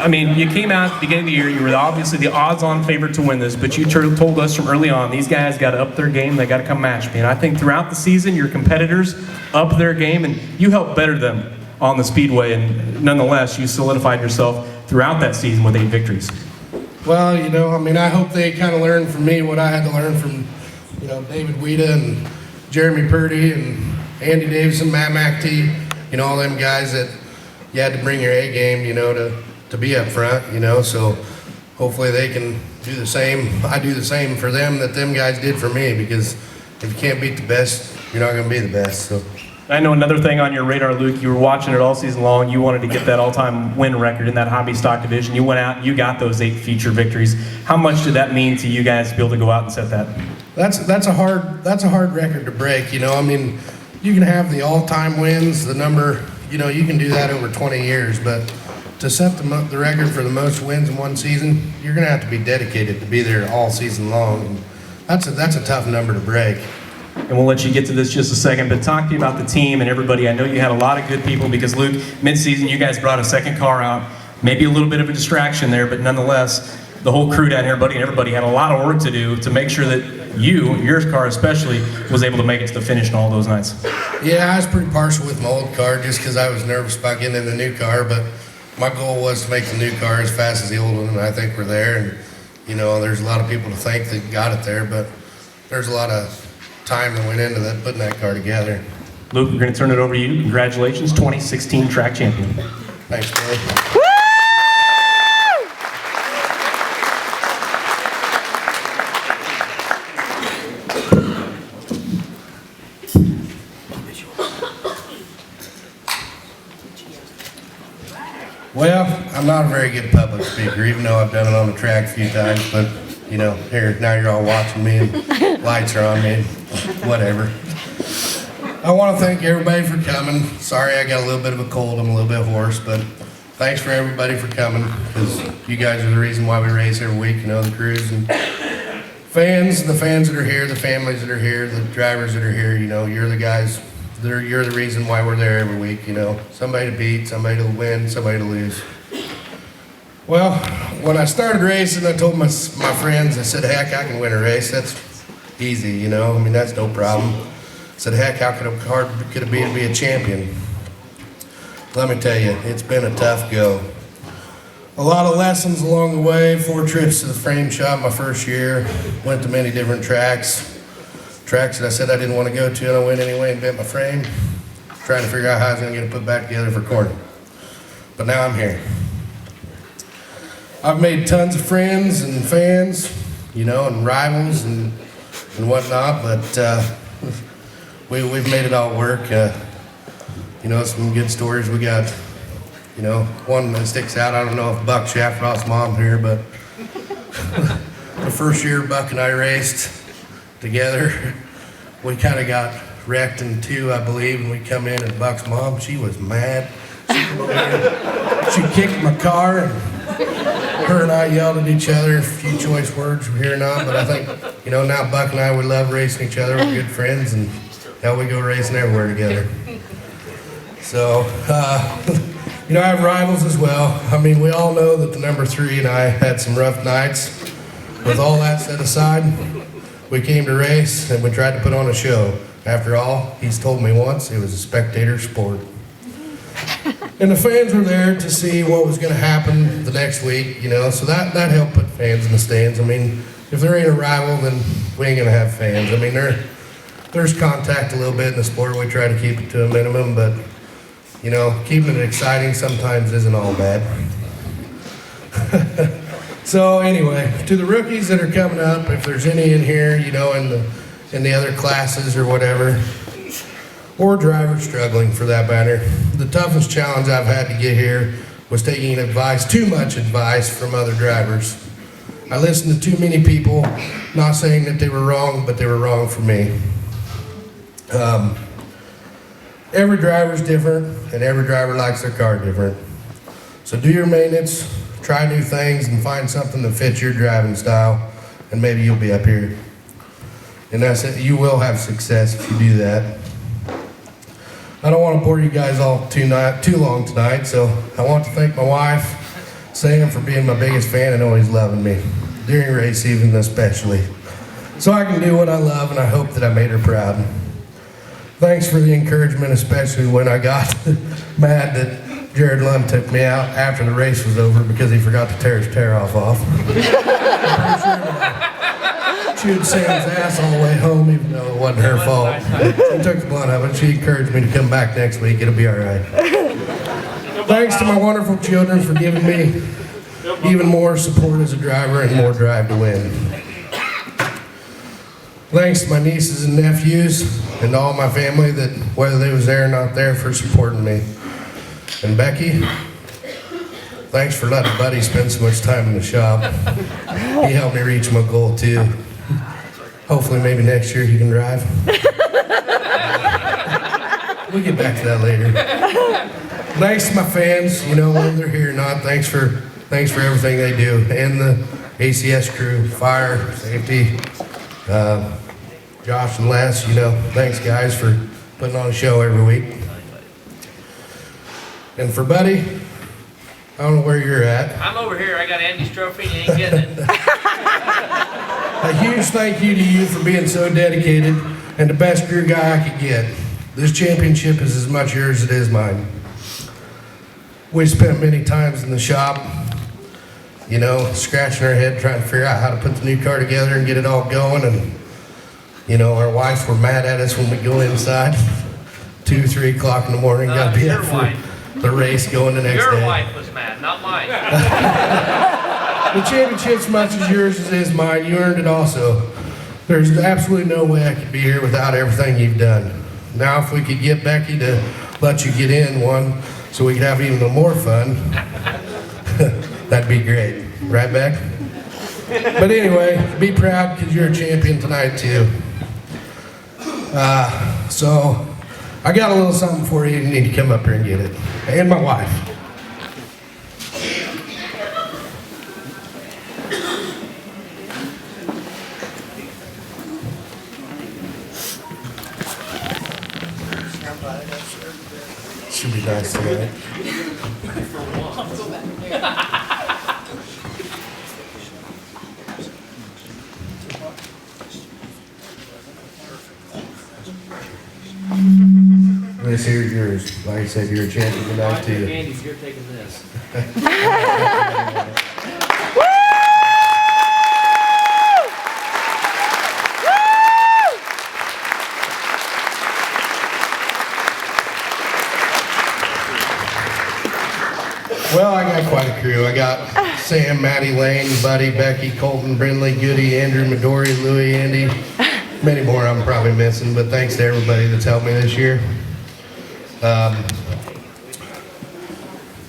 I mean, you came out at the beginning of the year, you were obviously the odds-on favorite to win this, but you told us from early on, these guys got to up their game, they got to come match me. And I think throughout the season, your competitors upped their game, and you helped better them on the speedway, and nonetheless, you solidified yourself throughout that season with 8 victories. Well, you know, I mean, I hope they kind of learned from me what I had to learn from, you know, David Weeda and Jeremy Purdy and Andy Davison, Matt McT, you know, all them guys that you had to bring your A game, you know, to be up front, you know, so hopefully they can do the same. I do the same for them that them guys did for me, because if you can't beat the best, you're not going to be the best. So. I know another thing on your radar, Luke, you were watching it all season long. You wanted to get that all-time win record in that hobby stock division. You went out and you got those 8 feature victories. How much did that mean to you guys to be able to go out and set that? That's a hard record to break, you know. I mean, you can have the all-time wins, the number, you know, you can do that over 20 years, but to set the record for the most wins in one season, you're going to have to be dedicated to be there all season long. And that's a tough number to break. And we'll let you get to this just a second, but talk to you about the team and everybody. I know you had a lot of good people because, Luke, mid-season you guys brought a second car out. Maybe a little bit of a distraction there, but nonetheless, the whole crew down here, everybody had a lot of work to do to make sure that your car especially, was able to make it to the finish on all those nights. Yeah, I was pretty partial with my old car just because I was nervous about getting in the new car, but my goal was to make the new car as fast as the old one, and I think we're there. And, you know, there's a lot of people to thank that got it there, but there's a lot of time that went into that, putting that car together. Luke, we're going to turn it over to you. Congratulations, 2016 track champion. Thanks, Billy. Well, I'm not a very good public speaker, even though I've done it on the track a few times, but, you know, here, now you're all watching me and lights are on me and whatever. I want to thank everybody for coming. Sorry I got a little bit of a cold, I'm a little bit hoarse, but thanks for everybody for coming, because you guys are the reason why we race every week, you know, the crews and fans, the fans that are here, the families that are here, the drivers that are here, you know, you're the guys. You're the reason why we're there every week, you know. Somebody to beat, somebody to win, somebody to lose. Well, when I started racing, I told my friends, I said, heck, I can win a race. That's easy, you know. I mean, that's no problem. I said, heck, how hard could it be to be a champion? Let me tell you, it's been a tough go. A lot of lessons along the way, 4 trips to the frame shop my first year, went to many different tracks that I said I didn't want to go to, and I went anyway and bent my frame, trying to figure out how I was going to get it put back together for corner. But now I'm here. I've made tons of friends and fans, you know, and rivals and whatnot, but we've made it all work. You know, some good stories we got. You know, one that sticks out, I don't know if Buck Shafroth's mom here, but the first year Buck and I raced together, we kind of got wrecked in 2, I believe, and we come in, and Buck's mom, she was mad. She kicked my car, and her and I yelled at each other, a few choice words from here and on, but I think, you know, now Buck and I, we love racing each other, we're good friends, and now we go racing everywhere together. So, you know, I have rivals as well. I mean, we all know that the number 3 and I had some rough nights. With all that set aside, we came to race and we tried to put on a show. After all, he's told me once, it was a spectator sport. And the fans were there to see what was going to happen the next week, you know, so that helped put fans in the stands. I mean, if there ain't a rival, then we ain't going to have fans. I mean, there's contact a little bit in the sport. We try to keep it to a minimum, but, you know, keeping it exciting sometimes isn't all bad. So anyway, to the rookies that are coming up, if there's any in here, you know, in the other classes or whatever, or drivers struggling for that matter, the toughest challenge I've had to get here was taking too much advice from other drivers. I listened to too many people, not saying that they were wrong, but they were wrong for me. Every driver's different, and every driver likes their car different. So do your maintenance, try new things, and find something that fits your driving style, and maybe you'll be up here. And that's it. You will have success if you do that. I don't want to bore you guys all too long tonight, so I want to thank my wife, Sam for being my biggest fan and always loving me, during race season especially. So I can do what I love, and I hope that I made her proud. Thanks for the encouragement, especially when I got mad that Jared Lund took me out after the race was over because he forgot to tear his tear-off off. I'm pretty sure that I chewed Sam's ass all the way home, even though it wasn't her fault. She took the blunt of it. She encouraged me to come back next week. It'll be all right. Thanks to my wonderful children for giving me even more support as a driver and more drive to win. Thanks to my nieces and nephews and all my family that, whether they was there or not there, for supporting me. And Becky, thanks for letting Buddy spend so much time in the shop. He helped me reach my goal too. Hopefully maybe next year he can drive. We'll get back to that later. Thanks to my fans, you know, whether they're here or not, thanks for everything they do. And the ACS crew, fire, safety, Josh and Les, you know, thanks guys for putting on a show every week. And for Buddy, I don't know where you're at. I'm over here. I got Andy's trophy. You ain't getting it. A huge thank you to you for being so dedicated and the best crew guy I could get. This championship is as much yours as it is mine. We spent many times in the shop, you know, scratching our head trying to figure out how to put the new car together and get it all going. And, you know, our wives were mad at us when we go inside. 2, 3 o'clock in the morning, got to be up for the race going the next day. Your wife was mad, not mine. The championship's as much as yours as it is mine. You earned it also. There's absolutely no way I could be here without everything you've done. Now, if we could get Becky to let you get in one so we could have even more fun, that'd be great. Right, Beck? But anyway, be proud because you're a champion tonight, too. So, I got a little something for you. You need to come up here and get it. And my wife. Should be nice tonight. This here's yours. Like I said, you're a champion tonight too. Andy's, you're taking this. Well, I got quite a crew. I got Sam, Maddie, Lane, Buddy, Becky, Colton, Brindley, Goody, Andrew, Midori, Louie, Andy. Many more I'm probably missing, but thanks to everybody that's helped me this year.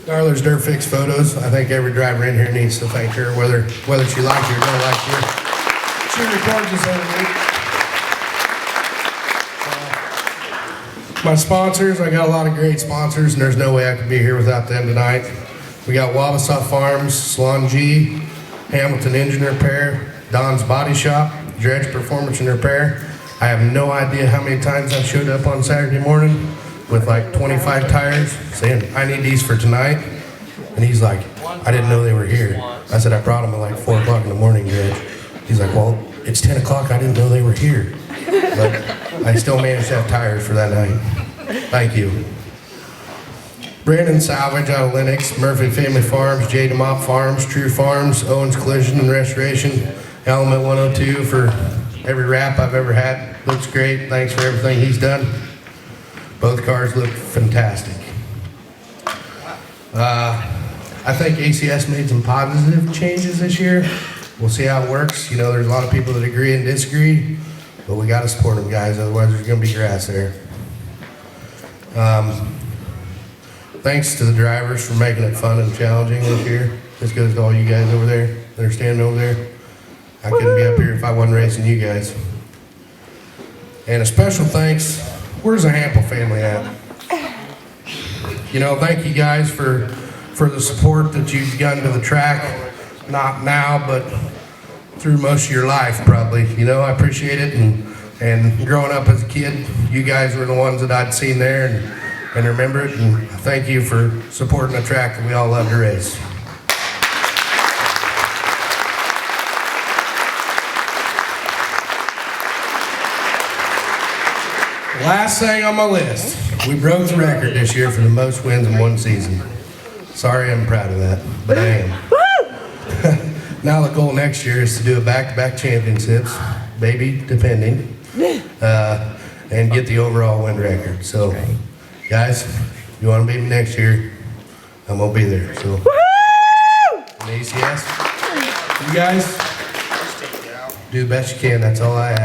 Darla's Dirt Fix Photos. I think every driver in here needs to thank her, whether she likes you or don't like you. She records us every week. My sponsors, I got a lot of great sponsors, and there's no way I could be here without them tonight. We got Wabasah Farms, Salon G, Hamilton Engine Repair, Don's Body Shop, Dredge Performance and Repair. I have no idea how many times I showed up on Saturday morning with like 25 tires saying, I need these for tonight. And he's like, I didn't know they were here. I said, I brought them at like 4 o'clock in the morning, Dredge. He's like, well, it's 10 o'clock, I didn't know they were here. But I still managed to have tires for that night. Thank you. Brandon Salvage out of Lennox, Murphy Family Farms, J. DeMott Farms, True Farms, Owens Collision and Restoration, Element 102 for every wrap I've ever had. Looks great. Thanks for everything he's done. Both cars look fantastic. I think ACS made some positive changes this year. We'll see how it works. You know, there's a lot of people that agree and disagree, but we got to support them, guys. Otherwise, there's going to be grass there. Thanks to the drivers for making it fun and challenging this year. As good as all you guys over there that are standing over there. I couldn't be up here if I wasn't racing you guys. And a special thanks, where's the Hample family at? You know, thank you guys for the support that you've gotten to the track. Not now, but through most of your life, probably. You know, I appreciate it. And growing up as a kid, you guys were the ones that I'd seen there and remember it. And thank you for supporting the track that we all love to race. Last thing on my list, we broke the record this year for the most wins in one season. Sorry, I'm proud of that, but I am. Now the goal next year is to do a back-to-back championships, maybe depending, and get the overall win record. So, guys, if you want to beat me next year, I'm gonna be there. So, an ACS, you guys do the best you can. That's all I ask.